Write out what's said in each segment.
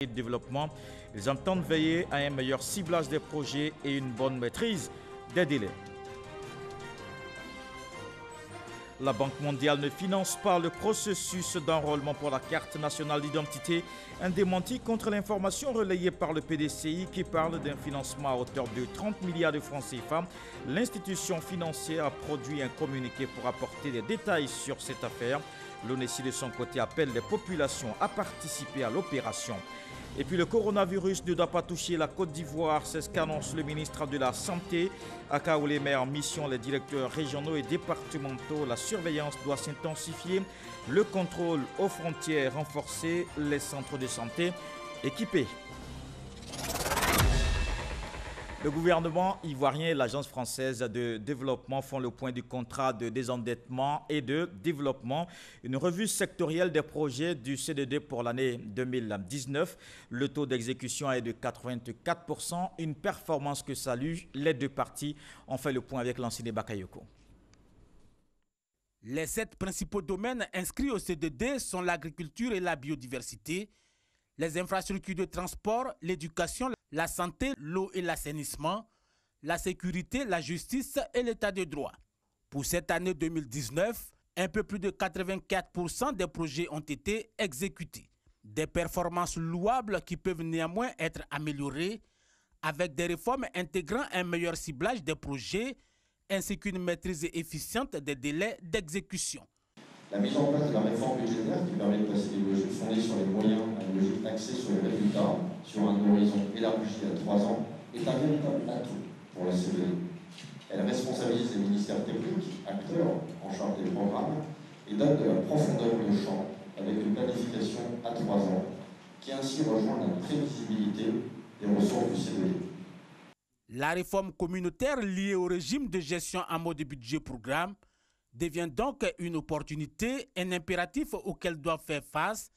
et de développement. Ils entendent veiller à un meilleur ciblage des projets et une bonne maîtrise des délais. La Banque mondiale ne finance pas le processus d'enrôlement pour la carte nationale d'identité. Un démenti contre l'information relayée par le PDCI qui parle d'un financement à hauteur de 30 milliards de francs CFA. L'institution financière a produit un communiqué pour apporter des détails sur cette affaire. L'ONESI de son côté appelle les populations à participer à l'opération. Et puis le coronavirus ne doit pas toucher la Côte d'Ivoire, c'est ce qu'annonce le ministre de la Santé. À Kaoulé en mission, les directeurs régionaux et départementaux, la surveillance doit s'intensifier, le contrôle aux frontières renforcé, les centres de santé équipés. Le gouvernement ivoirien et l'Agence française de développement font le point du contrat de désendettement et de développement. Une revue sectorielle des projets du CDD pour l'année 2019. Le taux d'exécution est de 84%, une performance que saluent les deux parties. On fait le point avec Lansine Bakayoko. Les 7 principaux domaines inscrits au CDD sont l'agriculture et la biodiversité, les infrastructures de transport, l'éducation, la santé, l'eau et l'assainissement, la sécurité, la justice et l'état de droit. Pour cette année 2019, un peu plus de 84% des projets ont été exécutés. Des performances louables qui peuvent néanmoins être améliorées avec des réformes intégrant un meilleur ciblage des projets ainsi qu'une maîtrise efficiente des délais d'exécution. La mise en place de la réforme budgétaire qui permet de passer des logiques fondées sur les moyens à une logique axée sur les résultats, sur un horizon élargi à 3 ans, est un véritable atout pour la CDD. Elle responsabilise les ministères techniques, acteurs en charge des programmes, et donne de la profondeur de champ avec une planification à 3 ans, qui ainsi rejoint la prévisibilité des ressources du CDD. La réforme communautaire liée au régime de gestion en mode budget-programme devient donc une opportunité, un impératif auquel doivent faire face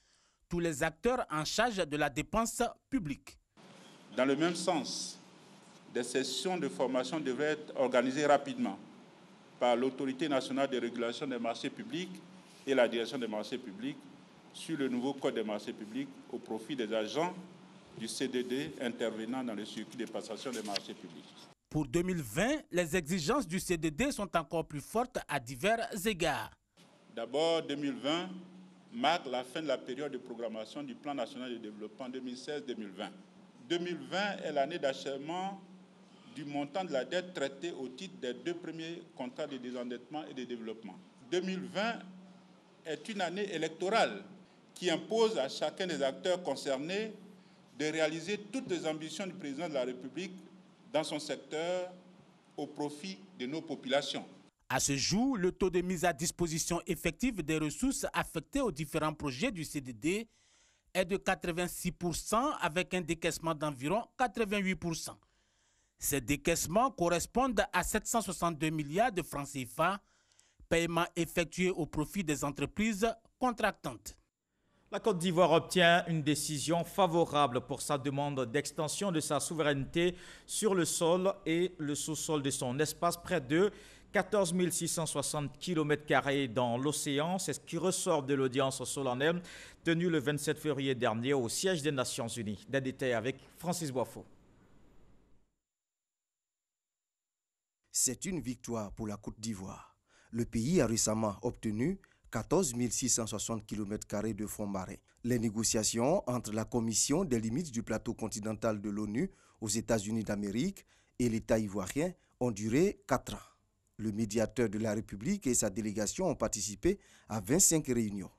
tous les acteurs en charge de la dépense publique. Dans le même sens, des sessions de formation devraient être organisées rapidement par l'Autorité nationale de régulation des marchés publics et la direction des marchés publics sur le nouveau code des marchés publics au profit des agents du CDD intervenant dans le circuit de passation des marchés publics. Pour 2020, les exigences du CDD sont encore plus fortes à divers égards. D'abord, 2020 marque la fin de la période de programmation du Plan national de développement 2016-2020. 2020 est l'année d'achèvement du montant de la dette traitée au titre des 2 premiers contrats de désendettement et de développement. 2020 est une année électorale qui impose à chacun des acteurs concernés de réaliser toutes les ambitions du président de la République dans son secteur au profit de nos populations. À ce jour, le taux de mise à disposition effective des ressources affectées aux différents projets du CDD est de 86% avec un décaissement d'environ 88%. Ces décaissements correspondent à 762 milliards de francs CFA, paiements effectués au profit des entreprises contractantes. La Côte d'Ivoire obtient une décision favorable pour sa demande d'extension de sa souveraineté sur le sol et le sous-sol de son espace, près de 14 660 km² dans l'océan. C'est ce qui ressort de l'audience solennelle tenue le 27 février dernier au siège des Nations Unies. Des détails avec Francis Boifo. C'est une victoire pour la Côte d'Ivoire. Le pays a récemment obtenu 14 660 km² de fonds marins. Les négociations entre la Commission des limites du plateau continental de l'ONU aux États-Unis d'Amérique et l'État ivoirien ont duré 4 ans. Le médiateur de la République et sa délégation ont participé à 25 réunions.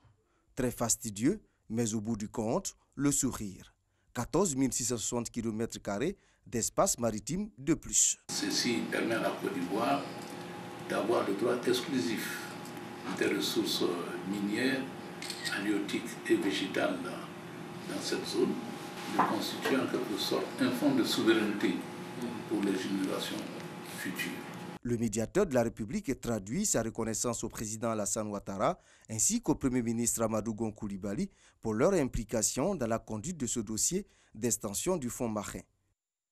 Très fastidieux, mais au bout du compte, le sourire. 14 660 km² d'espace maritime de plus. Ceci permet à la Côte d'Ivoire d'avoir le droit exclusif des ressources minières, halieutiques et végétales dans cette zone, de constituer en quelque sorte un fonds de souveraineté pour les générations futures. Le médiateur de la République traduit sa reconnaissance au président Alassane Ouattara ainsi qu'au Premier ministre Amadou Gon Coulibaly pour leur implication dans la conduite de ce dossier d'extension du fonds marin.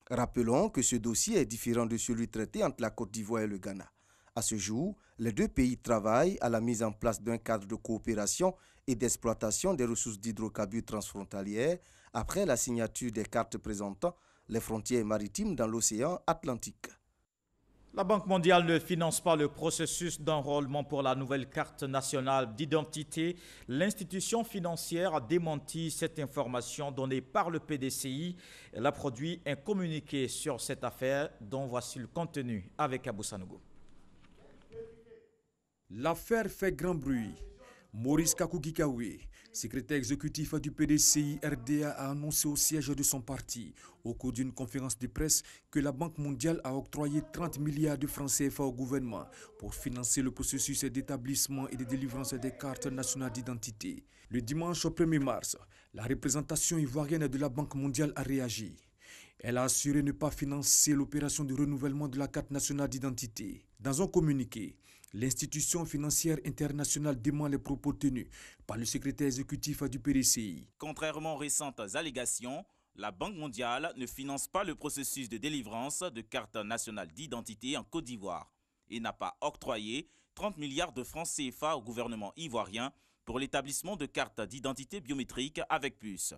Rappelons que ce dossier est différent de celui traité entre la Côte d'Ivoire et le Ghana. À ce jour, les deux pays travaillent à la mise en place d'un cadre de coopération et d'exploitation des ressources d'hydrocarbures transfrontalières après la signature des cartes présentant les frontières maritimes dans l'océan Atlantique. La Banque mondiale ne finance pas le processus d'enrôlement pour la nouvelle carte nationale d'identité. L'institution financière a démenti cette information donnée par le PDCI. Elle a produit un communiqué sur cette affaire dont voici le contenu avec Abou Sanogo. L'affaire fait grand bruit. Maurice Kakugikawe, secrétaire exécutif du PDCI RDA, a annoncé au siège de son parti, au cours d'une conférence de presse, que la Banque mondiale a octroyé 30 milliards de francs CFA au gouvernement pour financer le processus d'établissement et de délivrance des cartes nationales d'identité. Le dimanche 1er mars, la représentation ivoirienne de la Banque mondiale a réagi. Elle a assuré ne pas financer l'opération de renouvellement de la carte nationale d'identité. Dans un communiqué, l'institution financière internationale dément les propos tenus par le secrétaire exécutif du PDCI. Contrairement aux récentes allégations, la Banque mondiale ne finance pas le processus de délivrance de cartes nationales d'identité en Côte d'Ivoire et n'a pas octroyé 30 milliards de francs CFA au gouvernement ivoirien pour l'établissement de cartes d'identité biométriques avec puce.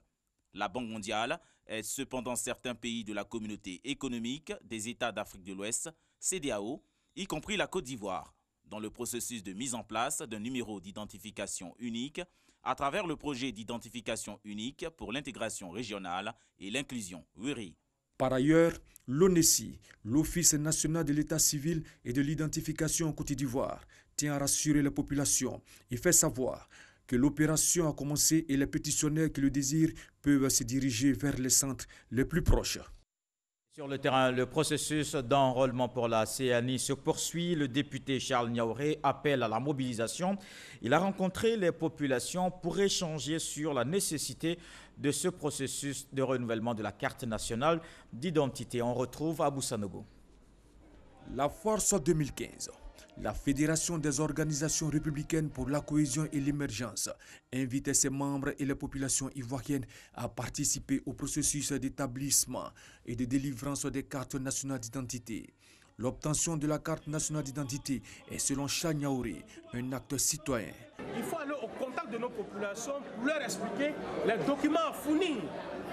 La Banque mondiale aide cependant certains pays de la communauté économique des États d'Afrique de l'Ouest, CEDEAO, y compris la Côte d'Ivoire, dans le processus de mise en place d'un numéro d'identification unique à travers le projet d'identification unique pour l'intégration régionale et l'inclusion WIRI. Par ailleurs, l'ONESI, l'Office national de l'état civil et de l'identification en Côte d'Ivoire, tient à rassurer la population et fait savoir que l'opération a commencé et les pétitionnaires qui le désirent peuvent se diriger vers les centres les plus proches. Sur le terrain, le processus d'enrôlement pour la CNI se poursuit. Le député Charles Niaouré appelle à la mobilisation. Il a rencontré les populations pour échanger sur la nécessité de ce processus de renouvellement de la carte nationale d'identité. On retrouve Abou Sanogo. La Force 2015. La Fédération des organisations républicaines pour la cohésion et l'émergence invite ses membres et les populations ivoiriennes à participer au processus d'établissement et de délivrance des cartes nationales d'identité. L'obtention de la carte nationale d'identité est, selon Charles Niaouré, un acte citoyen. Il faut aller au contact de nos populations pour leur expliquer les documents à fournir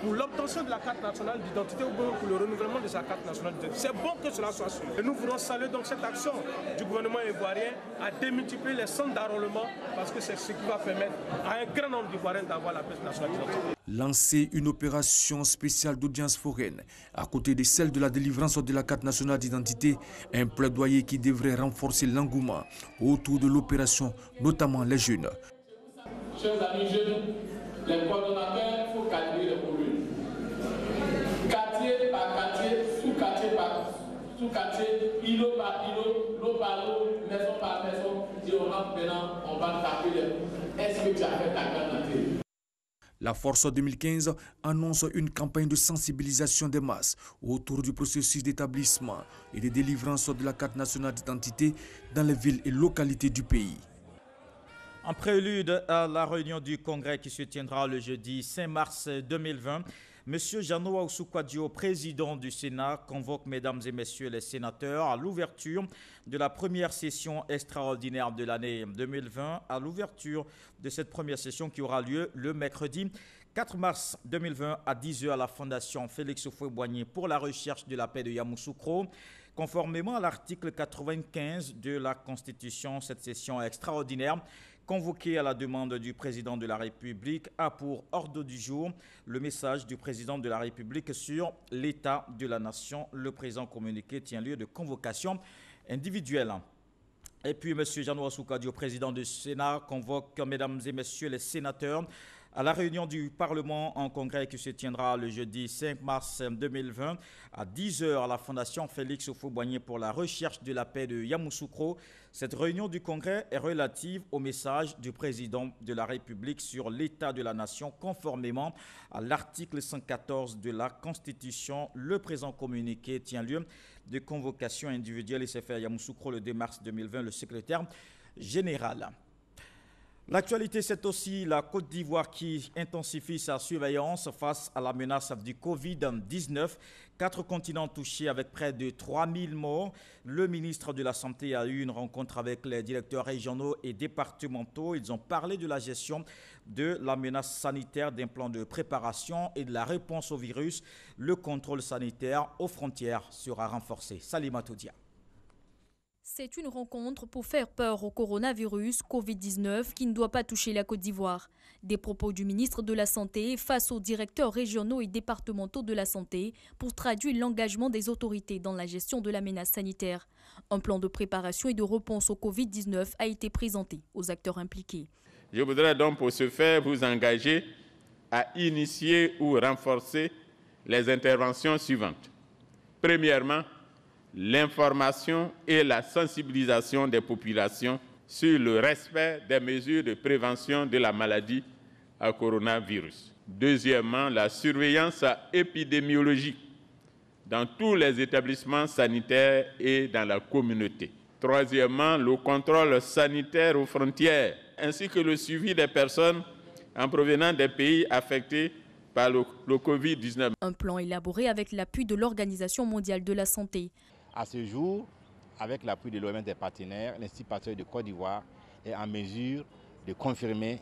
pour l'obtention de la carte nationale d'identité ou pour le renouvellement de sa carte nationale d'identité. C'est bon que cela soit sûr. Et nous voulons saluer donc cette action du gouvernement ivoirien à démultiplier les centres d'enrôlement parce que c'est ce qui va permettre à un grand nombre d'Ivoiriens d'avoir la carte nationale d'identité. Lancer une opération spéciale d'audience foraine à côté de celle de la délivrance de la carte nationale d'identité, un plaidoyer qui devrait renforcer l'engouement autour de l'opération, notamment les jeunes. Chers amis jeunes, les coordonnateurs, il faut calibrer les communes. Quartier par quartier, sous-quartier par sous-quartier, îlot par îlot, lot par lot, maison par maison, et on rentre maintenant, on va taper les. Est-ce que tu as fait ta carte d'identité? La Force 2015 annonce une campagne de sensibilisation des masses autour du processus d'établissement et de délivrance de la carte nationale d'identité dans les villes et localités du pays. En prélude à la réunion du Congrès qui se tiendra le jeudi 5 mars 2020, M. Jeannot Ahoussou-Kouadio, président du Sénat, convoque mesdames et messieurs les sénateurs à l'ouverture de la première session extraordinaire de l'année 2020, à l'ouverture de cette première session qui aura lieu le mercredi 4 mars 2020 à 10h à la Fondation Félix Houphouët-Boigny pour la recherche de la paix de Yamoussoukro. Conformément à l'article 95 de la Constitution, cette session extraordinaire convoquée à la demande du président de la République a pour ordre du jour le message du président de la République sur l'état de la nation. Le présent communiqué tient lieu de convocation individuelle. Et puis, M. Jeannot Ahoussou-Kouadio, président du Sénat, convoque, mesdames et messieurs les sénateurs, à la réunion du Parlement en congrès qui se tiendra le jeudi 5 mars 2020 à 10h à la Fondation Félix Houphouët-Boigny pour la recherche de la paix de Yamoussoukro. Cette réunion du congrès est relative au message du président de la République sur l'état de la nation conformément à l'article 114 de la Constitution. Le présent communiqué tient lieu de convocation individuelle et s'est fait à Yamoussoukro le 2 mars 2020, le secrétaire général. L'actualité, c'est aussi la Côte d'Ivoire qui intensifie sa surveillance face à la menace du Covid-19. 4 continents touchés avec près de 3000 morts. Le ministre de la Santé a eu une rencontre avec les directeurs régionaux et départementaux. Ils ont parlé de la gestion de la menace sanitaire, d'un plan de préparation et de la réponse au virus. Le contrôle sanitaire aux frontières sera renforcé. Salima Toudia. C'est une rencontre pour faire peur au coronavirus Covid-19 qui ne doit pas toucher la Côte d'Ivoire. Des propos du ministre de la Santé face aux directeurs régionaux et départementaux de la santé pour traduire l'engagement des autorités dans la gestion de la menace sanitaire. Un plan de préparation et de réponse au Covid-19 a été présenté aux acteurs impliqués. Je voudrais donc pour ce faire vous engager à initier ou renforcer les interventions suivantes. Premièrement, l'information et la sensibilisation des populations sur le respect des mesures de prévention de la maladie à coronavirus. Deuxièmement, la surveillance épidémiologique dans tous les établissements sanitaires et dans la communauté. Troisièmement, le contrôle sanitaire aux frontières, ainsi que le suivi des personnes en provenance des pays affectés par le Covid-19. Un plan élaboré avec l'appui de l'Organisation mondiale de la santé. À ce jour, avec l'appui de l'OMS des partenaires, l'Institut Pasteur de Côte d'Ivoire est en mesure de confirmer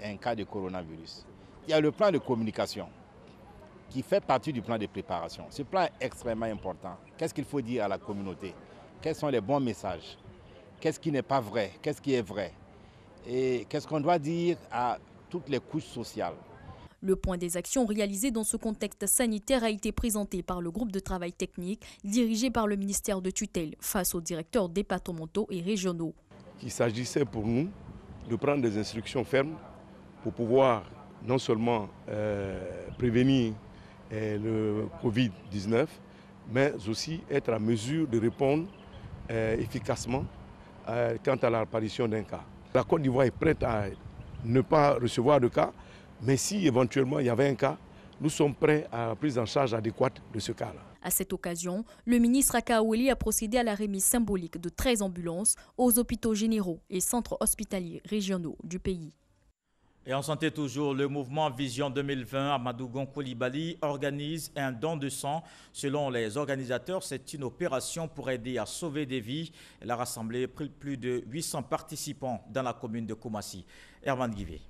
un cas de coronavirus. Il y a le plan de communication qui fait partie du plan de préparation. Ce plan est extrêmement important. Qu'est-ce qu'il faut dire à la communauté? Quels sont les bons messages? Qu'est-ce qui n'est pas vrai? Qu'est-ce qui est vrai? Et qu'est-ce qu'on doit dire à toutes les couches sociales? Le point des actions réalisées dans ce contexte sanitaire a été présenté par le groupe de travail technique dirigé par le ministère de tutelle face aux directeurs départementaux et régionaux. Il s'agissait pour nous de prendre des instructions fermes pour pouvoir non seulement prévenir le Covid-19, mais aussi être à mesure de répondre efficacement quant à l'apparition d'un cas. La Côte d'Ivoire est prête à ne pas recevoir de cas, mais si éventuellement il y avait un cas, nous sommes prêts à la prise en charge adéquate de ce cas-là. À cette occasion, le ministre Akaoueli a procédé à la remise symbolique de 13 ambulances aux hôpitaux généraux et centres hospitaliers régionaux du pays. Et en santé toujours, le mouvement Vision 2020 Amadou Gon Coulibaly organise un don de sang. Selon les organisateurs, c'est une opération pour aider à sauver des vies. Elle a rassemblé plus de 800 participants dans la commune de Koumassi. Herman Guivet.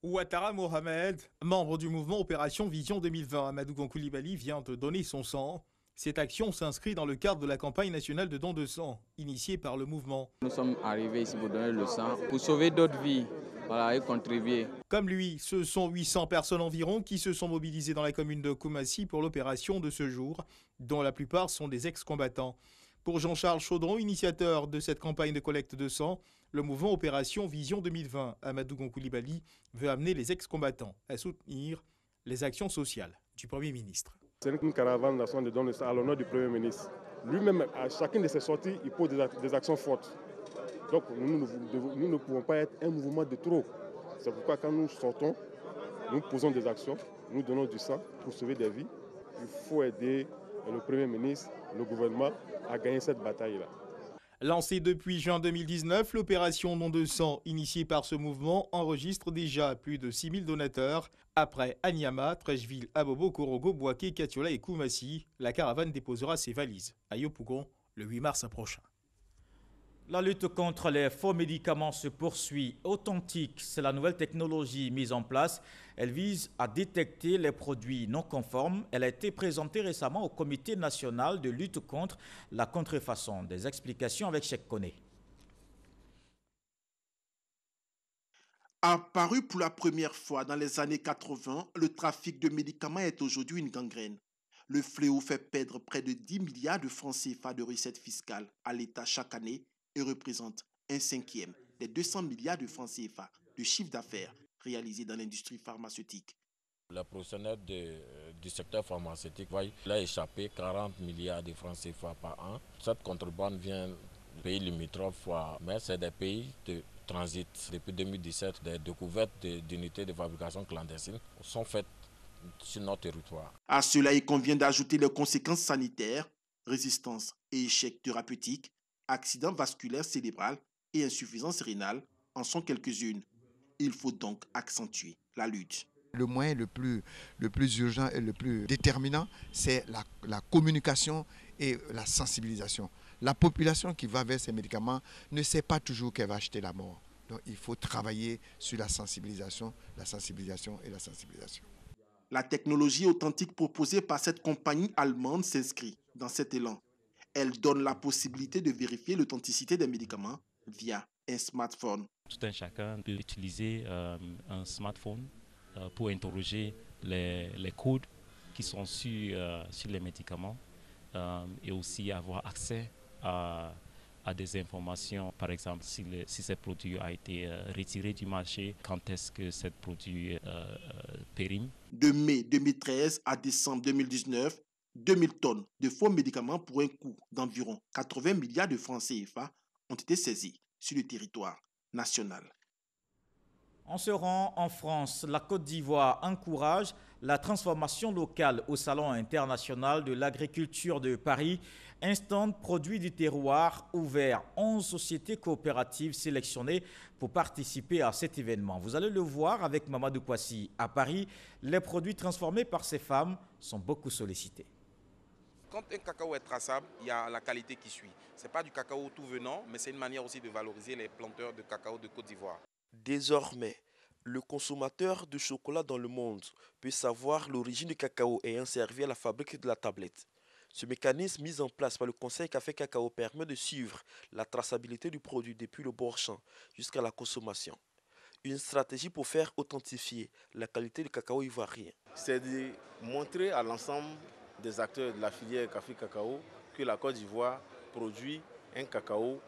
Ouattara Mohamed, membre du mouvement Opération Vision 2020, Amadou Gon Coulibaly vient de donner son sang. Cette action s'inscrit dans le cadre de la campagne nationale de don de sang, initiée par le mouvement. Nous sommes arrivés ici pour donner le sang, pour sauver d'autres vies, voilà, et contribuer. Comme lui, ce sont 800 personnes environ qui se sont mobilisées dans la commune de Koumassi pour l'opération de ce jour, dont la plupart sont des ex-combattants. Pour Jean-Charles Chaudron, initiateur de cette campagne de collecte de sang, le mouvement Opération Vision 2020, Amadou Gon Coulibaly, veut amener les ex-combattants à soutenir les actions sociales du Premier ministre. C'est une caravane nationale de don de sang à l'honneur du Premier ministre. Lui-même, à chacune de ses sorties, il pose des actions fortes. Donc nous ne pouvons pas être un mouvement de trop. C'est pourquoi quand nous sortons, nous posons des actions, nous donnons du sang pour sauver des vies. Il faut aider le Premier ministre, le gouvernement à gagner cette bataille-là. Lancée depuis juin 2019, l'opération Don de sang initiée par ce mouvement enregistre déjà plus de 6000 donateurs. Après Anyama, Trècheville, Abobo, Korogo, Bouaké, Katiola et Koumassi, la caravane déposera ses valises à Yopougon le 8 mars prochain. La lutte contre les faux médicaments se poursuit. Authentique, c'est la nouvelle technologie mise en place. Elle vise à détecter les produits non conformes. Elle a été présentée récemment au Comité national de lutte contre la contrefaçon. Des explications avec Cheikh Koné. Apparu pour la première fois dans les années 80, le trafic de médicaments est aujourd'hui une gangrène. Le fléau fait perdre près de 10 milliards de francs CFA de recettes fiscales à l'État chaque année et représente 1/5 des 200 milliards de francs CFA de chiffre d'affaires réalisés dans l'industrie pharmaceutique. Le professionnel du secteur pharmaceutique a échappé 40 milliards de francs CFA par an. Cette contrebande vient des pays limitrophes, mais c'est des pays de transit. Depuis 2017, des découvertes d'unités de fabrication clandestines sont faites sur notre territoire. À cela, il convient d'ajouter les conséquences sanitaires, résistance et échec thérapeutique, accident vasculaire cérébral et insuffisance rénale en sont quelques-unes. Il faut donc accentuer la lutte. Le moyen le plus urgent et le plus déterminant, c'est la communication et la sensibilisation. La population qui va vers ces médicaments ne sait pas toujours qu'elle va acheter la mort. Donc il faut travailler sur la sensibilisation et la sensibilisation. La technologie authentique proposée par cette compagnie allemande s'inscrit dans cet élan. Elle donne la possibilité de vérifier l'authenticité des médicaments via un smartphone. Tout un chacun peut utiliser un smartphone pour interroger les codes qui sont sur les médicaments et aussi avoir accès à des informations, par exemple si ce produit a été retiré du marché, quand est-ce que ce produit périme. De mai 2013 à décembre 2019, 2000 tonnes de faux médicaments pour un coût d'environ 80 milliards de francs CFA ont été saisis sur le territoire national. On se rend en France. La Côte d'Ivoire encourage la transformation locale au Salon international de l'agriculture de Paris. Un stand produit du terroir ouvert. 11 sociétés coopératives sélectionnées pour participer à cet événement. Vous allez le voir avec Mamadou Kouassi. À Paris, les produits transformés par ces femmes sont beaucoup sollicités. Quand un cacao est traçable, il y a la qualité qui suit. Ce n'est pas du cacao tout venant, mais c'est une manière aussi de valoriser les planteurs de cacao de Côte d'Ivoire. Désormais, le consommateur de chocolat dans le monde peut savoir l'origine du cacao ayant servi à la fabrique de la tablette. Ce mécanisme mis en place par le Conseil Café Cacao permet de suivre la traçabilité du produit depuis le bord-champ jusqu'à la consommation. Une stratégie pour faire authentifier la qualité du cacao ivoirien. C'est de montrer à l'ensemble des acteurs de la filière café-cacao que la Côte d'Ivoire produit un cacao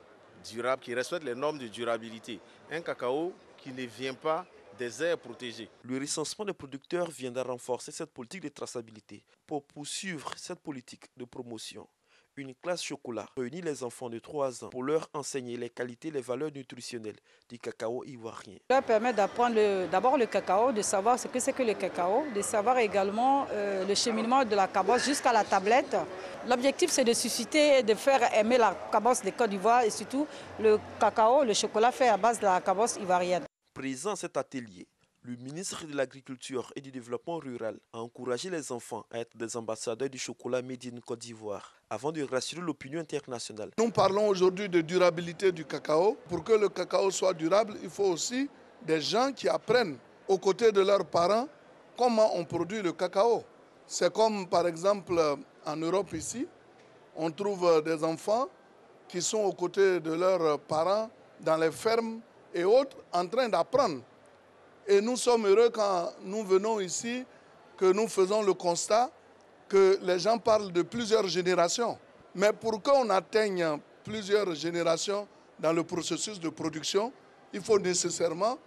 durable qui respecte les normes de durabilité. Un cacao qui ne vient pas des aires protégées. Le recensement des producteurs viendra renforcer cette politique de traçabilité. Pour poursuivre cette politique de promotion, une classe chocolat réunit les enfants de 3 ans pour leur enseigner les qualités et les valeurs nutritionnelles du cacao ivoirien. Ça permet d'apprendre d'abord le cacao, de savoir ce que c'est que le cacao, de savoir également le cheminement de la cabosse jusqu'à la tablette. L'objectif, c'est de susciter et de faire aimer la cabosse de Côte d'Ivoire et surtout le cacao, le chocolat fait à base de la cabosse ivoirienne. Présent à cet atelier, le ministre de l'Agriculture et du Développement rural a encouragé les enfants à être des ambassadeurs du chocolat made in Côte d'Ivoire avant de rassurer l'opinion internationale. Nous parlons aujourd'hui de durabilité du cacao. Pour que le cacao soit durable, il faut aussi des gens qui apprennent aux côtés de leurs parents comment on produit le cacao. C'est comme par exemple en Europe ici, on trouve des enfants qui sont aux côtés de leurs parents dans les fermes et autres en train d'apprendre. Et nous sommes heureux quand nous venons ici, que nous faisons le constat que les gens parlent de plusieurs générations. Mais pour qu'on atteigne plusieurs générations dans le processus de production, il faut nécessairement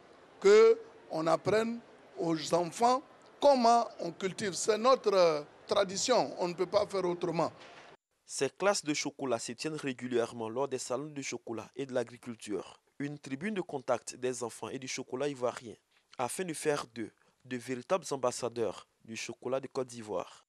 qu'on apprenne aux enfants comment on cultive. C'est notre tradition, on ne peut pas faire autrement. Ces classes de chocolat se tiennent régulièrement lors des salons de chocolat et de l'agriculture. Une tribune de contact des enfants et du chocolat ivoirien, afin de faire d'eux de véritables ambassadeurs du chocolat de Côte d'Ivoire.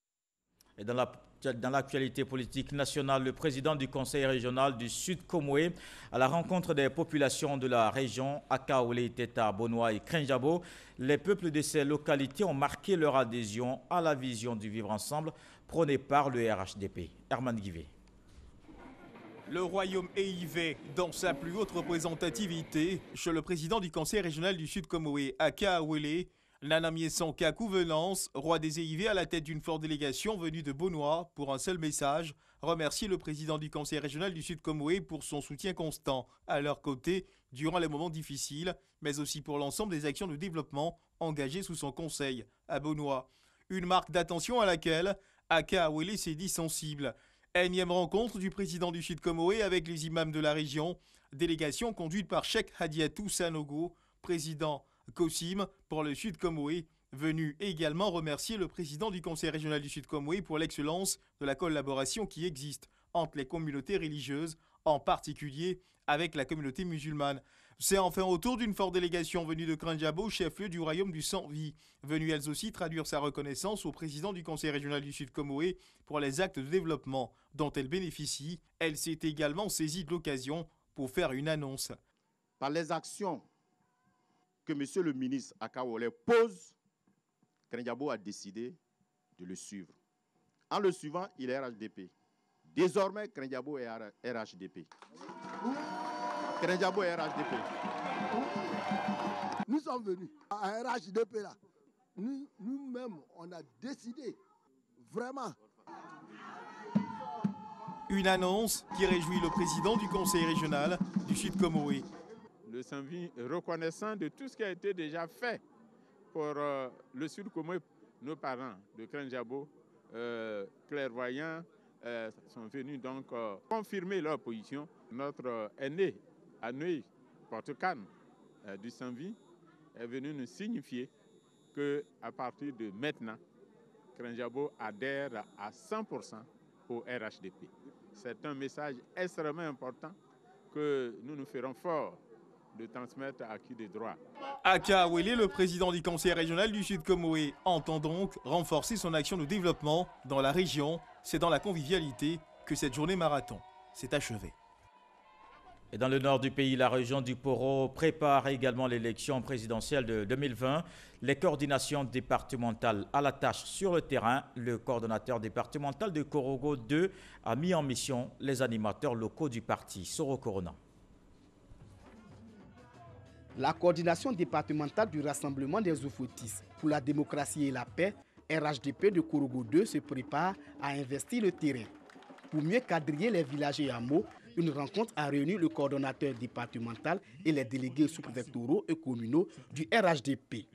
Et dans l'actualité politique nationale, le président du conseil régional du Sud Comoé, à la rencontre des populations de la région Akaolé, Teta, Bonoa et Krenjabo, les peuples de ces localités ont marqué leur adhésion à la vision du vivre ensemble prônée par le RHDP. Herman Guivet. Le royaume EIV dans sa plus haute représentativité chez le président du conseil régional du Sud Comoé, Aka Awele, Nana Miesanka Couvenance, roi des EIV à la tête d'une forte délégation venue de Bonoa pour un seul message, remercier le président du conseil régional du Sud Comoé pour son soutien constant à leur côté durant les moments difficiles, mais aussi pour l'ensemble des actions de développement engagées sous son conseil à Bonoa. Une marque d'attention à laquelle Aka Awele s'est dit sensible. Énième rencontre du président du Sud Comoé avec les imams de la région, délégation conduite par Cheikh Hadiatou Sanogo, président COSIM pour le Sud Comoé, venu également remercier le président du conseil régional du Sud Comoé pour l'excellence de la collaboration qui existe entre les communautés religieuses, en particulier avec la communauté musulmane. C'est enfin au tour d'une forte délégation venue de Krenjabo, chef-lieu du royaume du Sans-Vie, venue elles aussi traduire sa reconnaissance au président du conseil régional du Sud Comoé pour les actes de développement dont elle bénéficie. Elle s'est également saisie de l'occasion pour faire une annonce. Par les actions que M. le ministre Akawole pose, Krendiabo a décidé de le suivre. En le suivant, il est RHDP. Désormais, Krendiabo est RHDP. Krendiabo est RHDP. Nous sommes venus à RHDP là. Nous-mêmes, on a décidé vraiment. Une annonce qui réjouit le président du conseil régional du Sud Comoé. Le Saint-Vi est reconnaissant de tout ce qui a été déjà fait pour le Sud Comoé. Nos parents de Krendiabo, clairvoyants, sont venus donc confirmer leur position. Notre aîné, Anoï Porte-Canne du Saint-Vi, est venu nous signifier qu'à partir de maintenant, Krendiabo adhère à 100% au RHDP. C'est un message extrêmement important que nous ferons fort de transmettre à qui des droits. Aka Awele, le président du conseil régional du Sud Comoé, entend donc renforcer son action de développement dans la région. C'est dans la convivialité que cette journée marathon s'est achevée. Et dans le nord du pays, la région du Poro prépare également l'élection présidentielle de 2020. Les coordinations départementales à la tâche sur le terrain. Le coordonnateur départemental de Korogo 2 a mis en mission les animateurs locaux du parti. Soro Corona. La coordination départementale du Rassemblement des Ofotis pour la démocratie et la paix, RHDP de Korogo 2, se prépare à investir le terrain. Pour mieux quadriller les villages et hameaux, une rencontre a réuni le coordonnateur départemental et les délégués sous-préfectoraux et communaux du RHDP.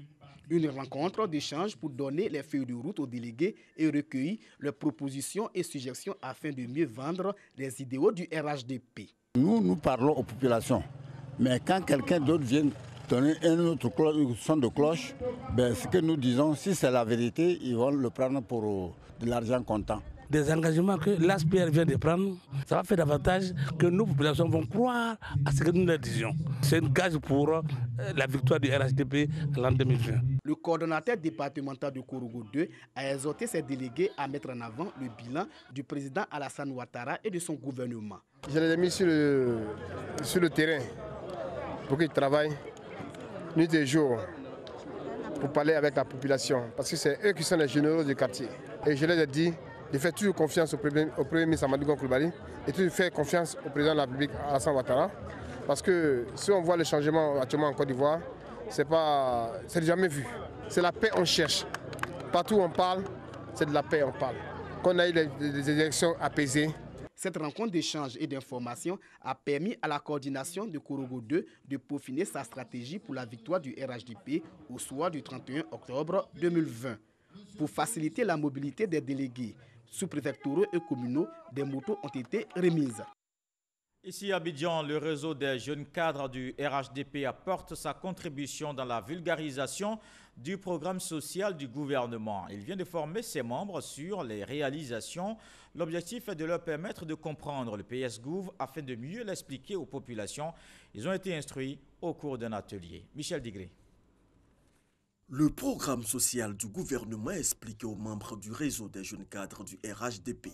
Une rencontre d'échange pour donner les feuilles de route aux délégués et recueillir leurs propositions et suggestions afin de mieux vendre les idéaux du RHDP. Nous parlons aux populations, mais quand quelqu'un d'autre vient donner un autre son de cloche, ce que nous disons, si c'est la vérité, ils vont le prendre pour de l'argent comptant. Des engagements que l'ASPR vient de prendre, ça va faire davantage que nos populations vont croire à ce que nous leur disions. C'est une gage pour la victoire du RHDP l'an 2020. Le coordonnateur départemental de Korogo 2 a exhorté ses délégués à mettre en avant le bilan du président Alassane Ouattara et de son gouvernement. Je les ai mis sur le terrain pour qu'ils travaillent nuit et jour pour parler avec la population, parce que c'est eux qui sont les généraux du quartier. Et je leur ai dit de faire toujours confiance au Premier ministre Amadou Gon Coulibaly et toujours faire confiance au président de la République Alassane Ouattara. Parce que si on voit le changement actuellement en Côte d'Ivoire, c'est jamais vu. C'est la paix on cherche. Partout où on parle, c'est de la paix on parle. Qu'on a eu des élections apaisées. Cette rencontre d'échange et d'information a permis à la coordination de Korogo 2 de peaufiner sa stratégie pour la victoire du RHDP au soir du 31 octobre 2020. Pour faciliter la mobilité des délégués sous-préfectoraux et communaux, des motos ont été remises. Ici à Abidjan, le réseau des jeunes cadres du RHDP apporte sa contribution dans la vulgarisation du programme social du gouvernement. Il vient de former ses membres sur les réalisations. L'objectif est de leur permettre de comprendre le PS-Gouv afin de mieux l'expliquer aux populations. Ils ont été instruits au cours d'un atelier. Michel Digré. Le programme social du gouvernement est expliqué aux membres du réseau des jeunes cadres du RHDP.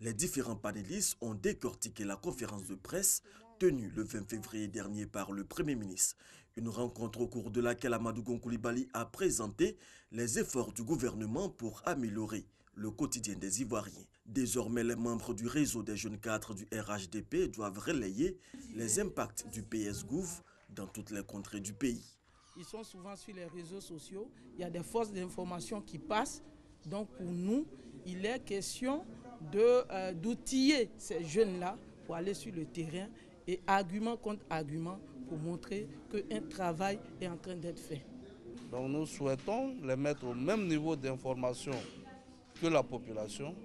Les différents panélistes ont décortiqué la conférence de presse tenue le 20 février dernier par le Premier ministre. Une rencontre au cours de laquelle Amadou Gon Coulibaly a présenté les efforts du gouvernement pour améliorer le quotidien des Ivoiriens. Désormais, les membres du réseau des jeunes cadres du RHDP doivent relayer les impacts du PS-Gouv dans toutes les contrées du pays. Ils sont souvent sur les réseaux sociaux, il y a des fausses informations qui passent. Donc pour nous, il est question d'outiller ces jeunes-là pour aller sur le terrain et argument contre argument pour montrer qu'un travail est en train d'être fait. Donc nous souhaitons les mettre au même niveau d'information que la population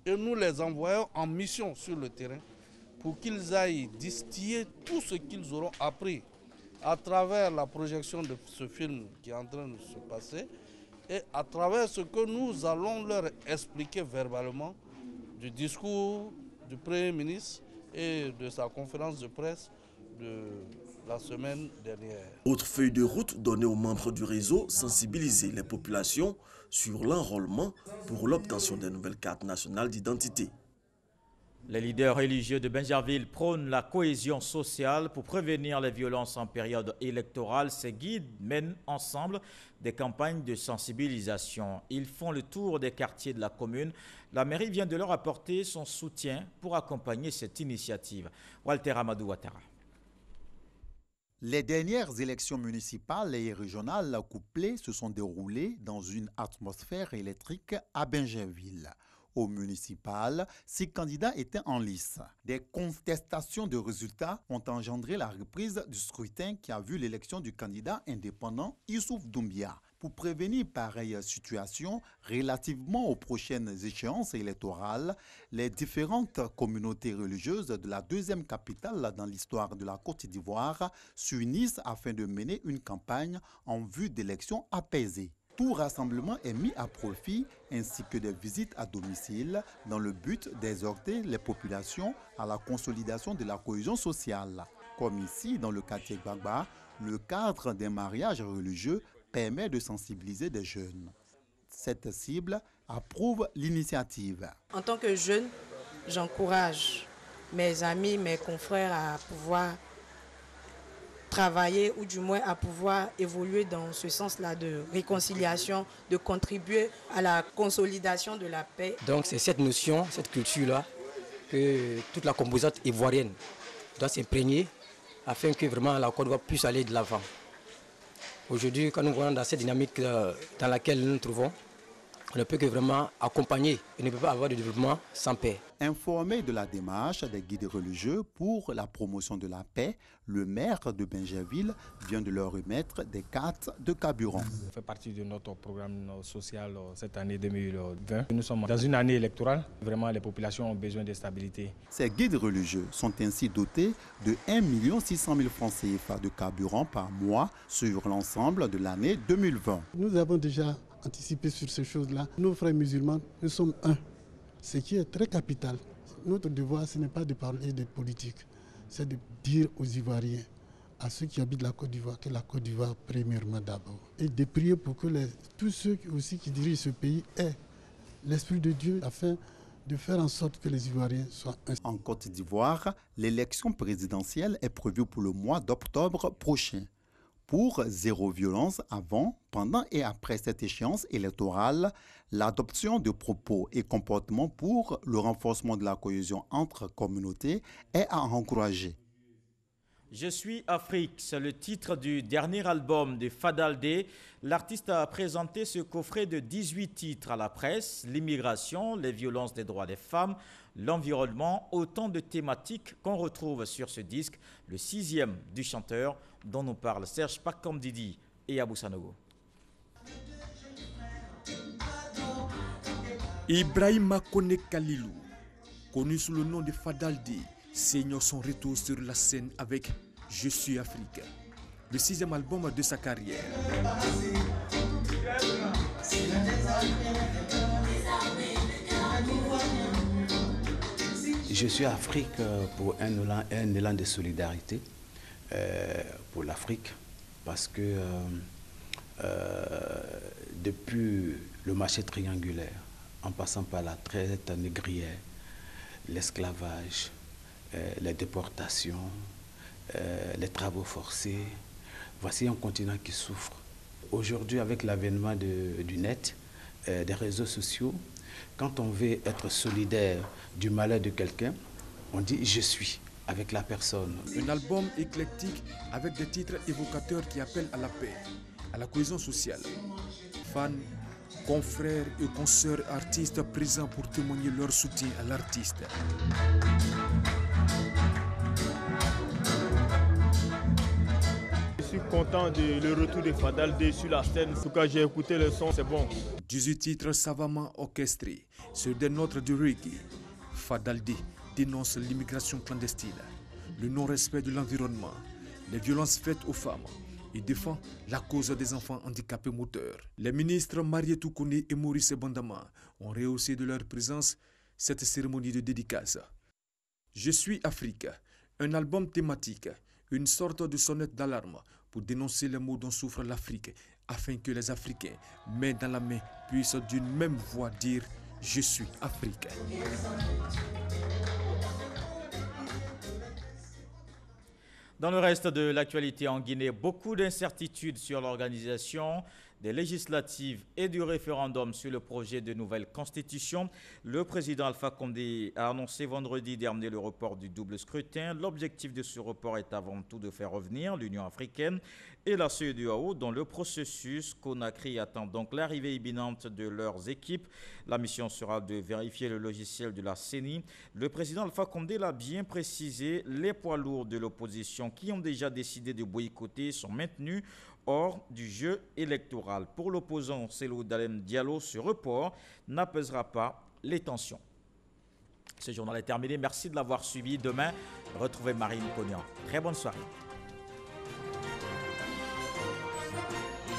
et nous les envoyons en mission sur le terrain pour qu'ils aillent distiller tout ce qu'ils auront appris à travers la projection de ce film qui est en train de se passer et à travers ce que nous allons leur expliquer verbalement du discours du Premier ministre et de sa conférence de presse de la semaine dernière. Autre feuille de route donnée aux membres du réseau, sensibiliser les populations sur l'enrôlement pour l'obtention des nouvelles cartes nationales d'identité. Les leaders religieux de Bingerville prônent la cohésion sociale pour prévenir les violences en période électorale. Ces guides mènent ensemble des campagnes de sensibilisation. Ils font le tour des quartiers de la commune. La mairie vient de leur apporter son soutien pour accompagner cette initiative. Walter Amadou Ouattara. Les dernières élections municipales et régionales couplées se sont déroulées dans une atmosphère électrique à Bingerville. Au municipal, 6 candidats étaient en lice. Des contestations de résultats ont engendré la reprise du scrutin qui a vu l'élection du candidat indépendant Youssouf Doumbia. Pour prévenir pareille situation, relativement aux prochaines échéances électorales, les différentes communautés religieuses de la deuxième capitale dans l'histoire de la Côte d'Ivoire s'unissent afin de mener une campagne en vue d'élections apaisées. Tout rassemblement est mis à profit ainsi que des visites à domicile dans le but d'exhorter les populations à la consolidation de la cohésion sociale. Comme ici, dans le quartier Gbagba, le cadre des mariages religieux permet de sensibiliser des jeunes. Cette cible approuve l'initiative. En tant que jeune, j'encourage mes amis, mes confrères à pouvoir travailler ou du moins à pouvoir évoluer dans ce sens-là de réconciliation, de contribuer à la consolidation de la paix. Donc c'est cette notion, cette culture-là que toute la composante ivoirienne doit s'imprégner afin que vraiment la Côte d'Ivoire puisse aller de l'avant. Aujourd'hui, quand nous voyons dans cette dynamique dans laquelle nous nous trouvons, on ne peut que vraiment accompagner. Il ne peut pas avoir de développement sans paix. Informé de la démarche des guides religieux pour la promotion de la paix, le maire de Bingerville vient de leur remettre des cartes de carburant. Ça fait partie de notre programme social cette année 2020. Nous sommes dans une année électorale. Vraiment, les populations ont besoin de stabilité. Ces guides religieux sont ainsi dotés de 1 600 000 francs CFA de carburant par mois sur l'ensemble de l'année 2020. Nous avons déjà anticipé sur ces choses-là. Nos frères musulmans, nous sommes un. Ce qui est très capital. Notre devoir, ce n'est pas de parler de politique, c'est de dire aux Ivoiriens, à ceux qui habitent la Côte d'Ivoire, que la Côte d'Ivoire premièrement d'abord. Et de prier pour que tous ceux aussi qui dirigent ce pays aient l'Esprit de Dieu afin de faire en sorte que les Ivoiriens soient un. En Côte d'Ivoire, l'élection présidentielle est prévue pour le mois d'octobre prochain. Pour zéro violence avant, pendant et après cette échéance électorale, l'adoption de propos et comportements pour le renforcement de la cohésion entre communautés est à encourager. Je suis Afrique, c'est le titre du dernier album de Fadaldé. L'artiste a présenté ce coffret de 18 titres à la presse, l'immigration, les violences des droits des femmes, l'environnement, autant de thématiques qu'on retrouve sur ce disque, le 6e du chanteur dont nous parlent Serge Pakamdidi et Abou Sanogo. Ibrahima Kone Kalilou, connu sous le nom de Fadaldé, signe son retour sur la scène avec Je suis Afrique, le 6e album de sa carrière. Je suis Afrique pour un élan de solidarité pour l'Afrique, parce que depuis le marché triangulaire, en passant par la traite négrière, l'esclavage, les déportations, les travaux forcés, voici un continent qui souffre. Aujourd'hui, avec l'avènement du net, des réseaux sociaux, quand on veut être solidaire du malheur de quelqu'un, on dit « je suis » avec la personne. Un album éclectique avec des titres évocateurs qui appellent à la paix, à la cohésion sociale. Fans, confrères et consoeurs artistes présents pour témoigner leur soutien à l'artiste. Je suis content du retour de Fadaldé sur la scène. En tout cas, j'ai écouté le son, c'est bon. 18 titres savamment orchestrés sur des notes de reggae. Fadaldé dénonce l'immigration clandestine, le non-respect de l'environnement, les violences faites aux femmes. Il défend la cause des enfants handicapés moteurs. Les ministres Marietou Koné et Maurice Bandama ont rehaussé de leur présence cette cérémonie de dédicace. Je suis Afrique, un album thématique, une sorte de sonnette d'alarme pour dénoncer les maux dont souffre l'Afrique, afin que les Africains, main dans la main, puissent d'une même voix dire Je suis africain. Dans le reste de l'actualité en Guinée, beaucoup d'incertitudes sur l'organisation des législatives et du référendum sur le projet de nouvelle constitution. Le président Alpha Condé a annoncé vendredi dernier le report du double scrutin. L'objectif de ce report est avant tout de faire revenir l'Union africaine et la CEDEAO dans le processus. Conakry attend donc l'arrivée imminente de leurs équipes. La mission sera de vérifier le logiciel de la CENI. Le président Alpha Condé l'a bien précisé, les poids lourds de l'opposition qui ont déjà décidé de boycotter sont maintenus hors du jeu électoral. Pour l'opposant Cellou Dalein Diallo, ce report n'apaisera pas les tensions. Ce journal est terminé. Merci de l'avoir suivi. Demain, retrouvez Marine Cognan. Très bonne soirée.